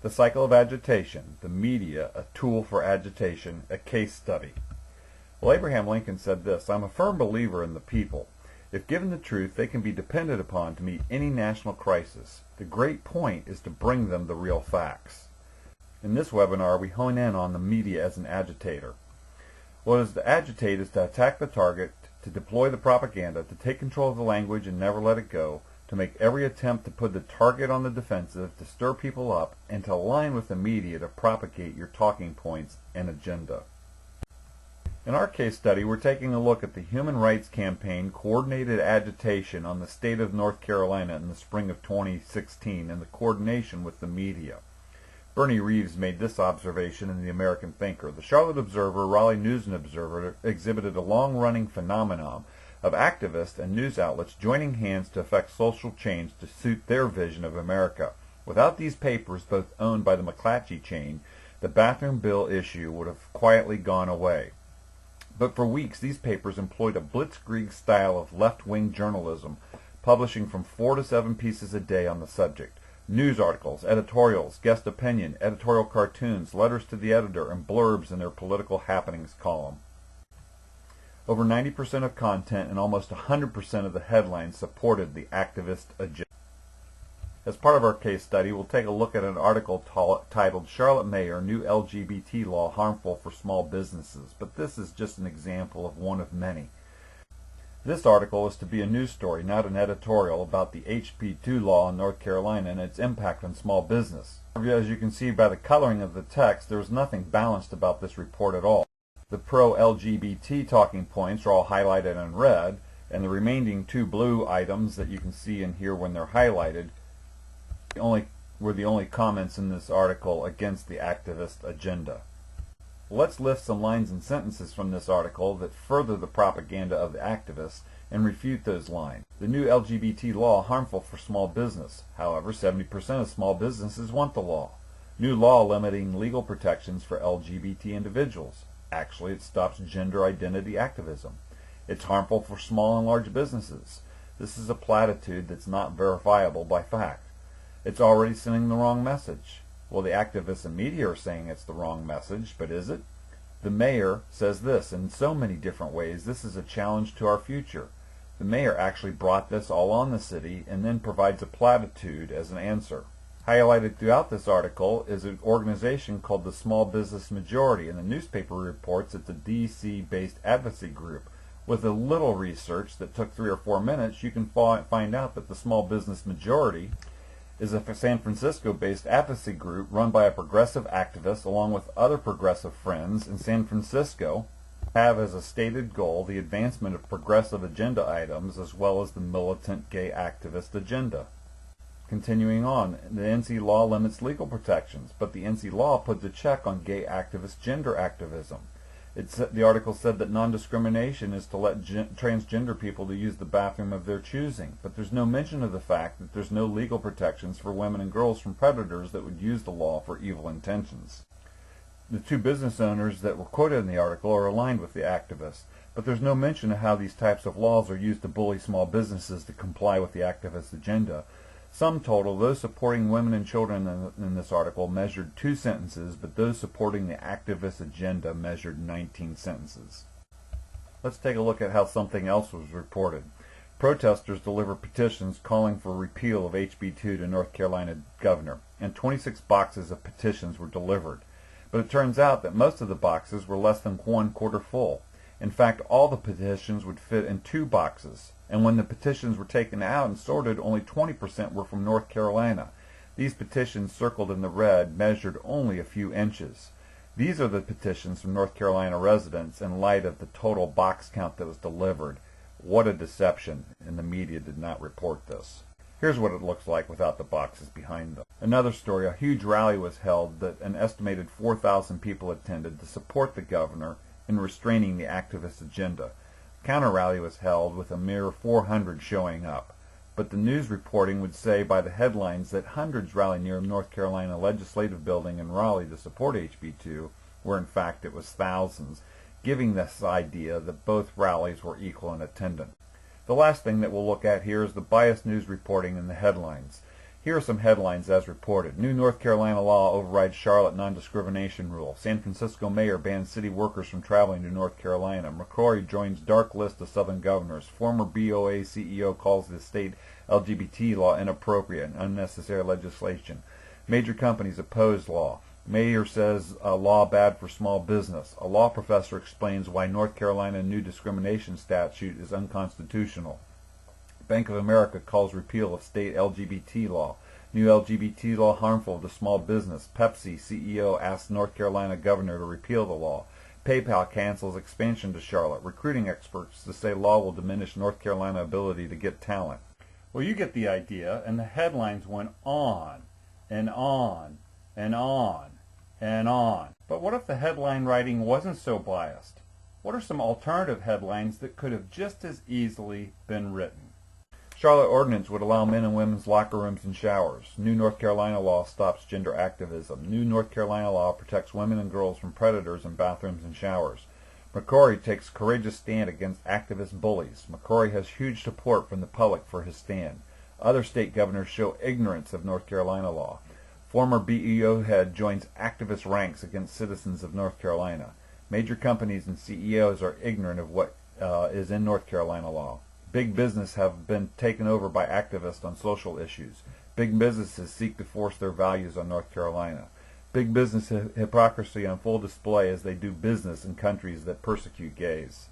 The Cycle of Agitation, the Media, a Tool for Agitation, a Case Study. Well, Abraham Lincoln said this, "I'm a firm believer in the people. If given the truth, they can be depended upon to meet any national crisis. The great point is to bring them the real facts." In this webinar, we hone in on the media as an agitator. What is to agitate is to attack the target, to deploy the propaganda, to take control of the language and never let it go, to make every attempt to put the target on the defensive, to stir people up, and to align with the media to propagate your talking points and agenda. In our case study, we're taking a look at the Human Rights Campaign coordinated agitation on the state of North Carolina in the spring of 2016 and the coordination with the media. Bernie Reeves made this observation in the American Thinker. The Charlotte Observer, Raleigh News and Observer exhibited a long-running phenomenon of activists and news outlets joining hands to effect social change to suit their vision of America. Without these papers, both owned by the McClatchy chain, the bathroom bill issue would have quietly gone away. But for weeks, these papers employed a blitzkrieg style of left-wing journalism, publishing from 4 to 7 pieces a day on the subject. News articles, editorials, guest opinion, editorial cartoons, letters to the editor, and blurbs in their political happenings column. Over 90% of content and almost 100% of the headlines supported the activist agenda. As part of our case study, we'll take a look at an article titled "Charlotte Mayor, New LGBT Law Harmful for Small Businesses," but this is just an example of one of many. This article is to be a news story, not an editorial, about the HB2 law in North Carolina and its impact on small business. As you can see by the coloring of the text, there is nothing balanced about this report at all. The pro-LGBT talking points are all highlighted in red, and the remaining 2 blue items that you can see in here when they're highlighted were the only comments in this article against the activist agenda. Let's lift some lines and sentences from this article that further the propaganda of the activists and refute those lines. The new LGBT law harmful for small business. However, 70% of small businesses want the law. New law limiting legal protections for LGBT individuals. Actually, it stops gender identity activism. It's harmful for small and large businesses. This is a platitude that's not verifiable by fact. It's already sending the wrong message. Well, the activists and media are saying it's the wrong message, but is it? The mayor says this in so many different ways. This is a challenge to our future. The mayor actually brought this all on the city and then provides a platitude as an answer. Highlighted throughout this article is an organization called the Small Business Majority, and the newspaper reports it's a DC-based advocacy group. With a little research that took 3 or 4 minutes, you can find out that the Small Business Majority is a San Francisco-based advocacy group run by a progressive activist along with other progressive friends in San Francisco, have as a stated goal the advancement of progressive agenda items as well as the militant gay activist agenda. Continuing on, the NC law limits legal protections, but the NC law puts a check on gay activist gender activism. The article said that non-discrimination is to let transgender people to use the bathroom of their choosing, but there's no mention of the fact that there's no legal protections for women and girls from predators that would use the law for evil intentions. The 2 business owners that were quoted in the article are aligned with the activists, but there's no mention of how these types of laws are used to bully small businesses to comply with the activist agenda. Sum total, those supporting women and children in this article measured 2 sentences, but those supporting the activist agenda measured 19 sentences. Let's take a look at how something else was reported. Protesters delivered petitions calling for repeal of HB2 to North Carolina governor, and 26 boxes of petitions were delivered. But it turns out that most of the boxes were less than 1/4 full. In fact, all the petitions would fit in 2 boxes. And when the petitions were taken out and sorted, only 20% were from North Carolina. These petitions circled in the red measured only a few inches. These are the petitions from North Carolina residents in light of the total box count that was delivered. What a deception, and the media did not report this. Here's what it looks like without the boxes behind them. Another story, a huge rally was held that an estimated 4,000 people attended to support the governor in restraining the activist agenda. Counter-rally was held with a mere 400 showing up, but the news reporting would say by the headlines that hundreds rallied near North Carolina Legislative Building in Raleigh to support HB2, where in fact it was thousands, giving this idea that both rallies were equal in attendance. The last thing that we'll look at here is the biased news reporting in the headlines. Here are some headlines as reported. New North Carolina law overrides Charlotte non-discrimination rule. San Francisco mayor bans city workers from traveling to North Carolina. McCrory joins dark list of Southern governors. Former BOA CEO calls the state LGBT law inappropriate and unnecessary legislation. Major companies oppose law. Mayor says law bad for small business. A law professor explains why North Carolina new discrimination statute is unconstitutional. Bank of America calls repeal of state LGBT law. New LGBT law harmful to small business. Pepsi CEO asks North Carolina governor to repeal the law. PayPal cancels expansion to Charlotte. Recruiting experts to say law will diminish North Carolina ability to get talent. Well, you get the idea, and the headlines went on and on and on and on. But what if the headline writing wasn't so biased? What are some alternative headlines that could have just as easily been written? Charlotte ordinance would allow men and women's locker rooms and showers. New North Carolina law stops gender activism. New North Carolina law protects women and girls from predators in bathrooms and showers. McCrory takes courageous stand against activist bullies. McCrory has huge support from the public for his stand. Other state governors show ignorance of North Carolina law. Former BEO head joins activist ranks against citizens of North Carolina. Major companies and CEOs are ignorant of what is in North Carolina law. Big business have been taken over by activists on social issues. Big businesses seek to force their values on North Carolina. Big business hypocrisy on full display as they do business in countries that persecute gays.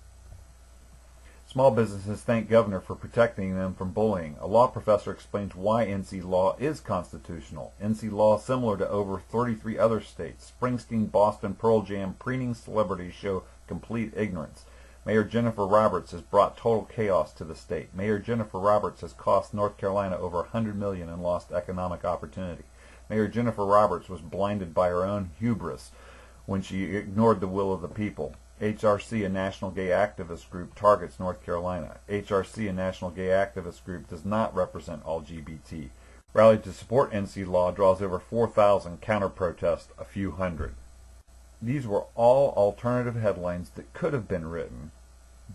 Small businesses thank governor for protecting them from bullying. A law professor explains why NC law is constitutional. NC law is similar to over 33 other states. Springsteen, Boston, Pearl Jam, preening celebrities show complete ignorance. Mayor Jennifer Roberts has brought total chaos to the state. Mayor Jennifer Roberts has cost North Carolina over $100 million in lost economic opportunity. Mayor Jennifer Roberts was blinded by her own hubris when she ignored the will of the people. HRC, a national gay activist group, targets North Carolina. HRC, a national gay activist group, does not represent LGBT. Rally to support NC law draws over 4,000, counter-protest a few hundred. These were all alternative headlines that could have been written,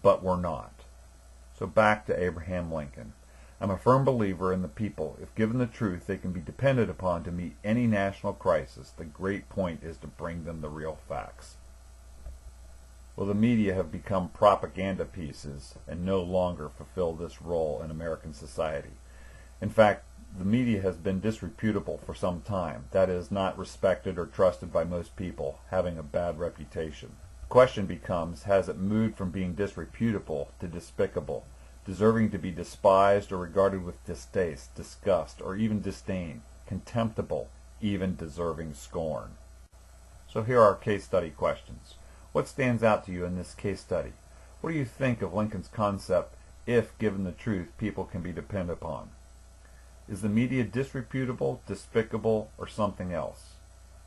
but were not. So back to Abraham Lincoln. I'm a firm believer in the people. If given the truth, they can be depended upon to meet any national crisis. The great point is to bring them the real facts. Well, the media have become propaganda pieces and no longer fulfill this role in American society. In fact, the media has been disreputable for some time. That is, not respected or trusted by most people, having a bad reputation. The question becomes, has it moved from being disreputable to despicable, deserving to be despised or regarded with distaste, disgust, or even disdain, contemptible, even deserving scorn? So here are case study questions. What stands out to you in this case study? What do you think of Lincoln's concept, if given the truth, people can be depended upon? Is the media disreputable, despicable, or something else?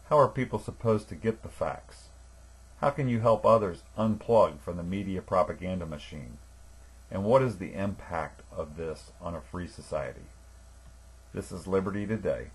How are people supposed to get the facts? How can you help others unplug from the media propaganda machine? And what is the impact of this on a free society? This is Liberty Today.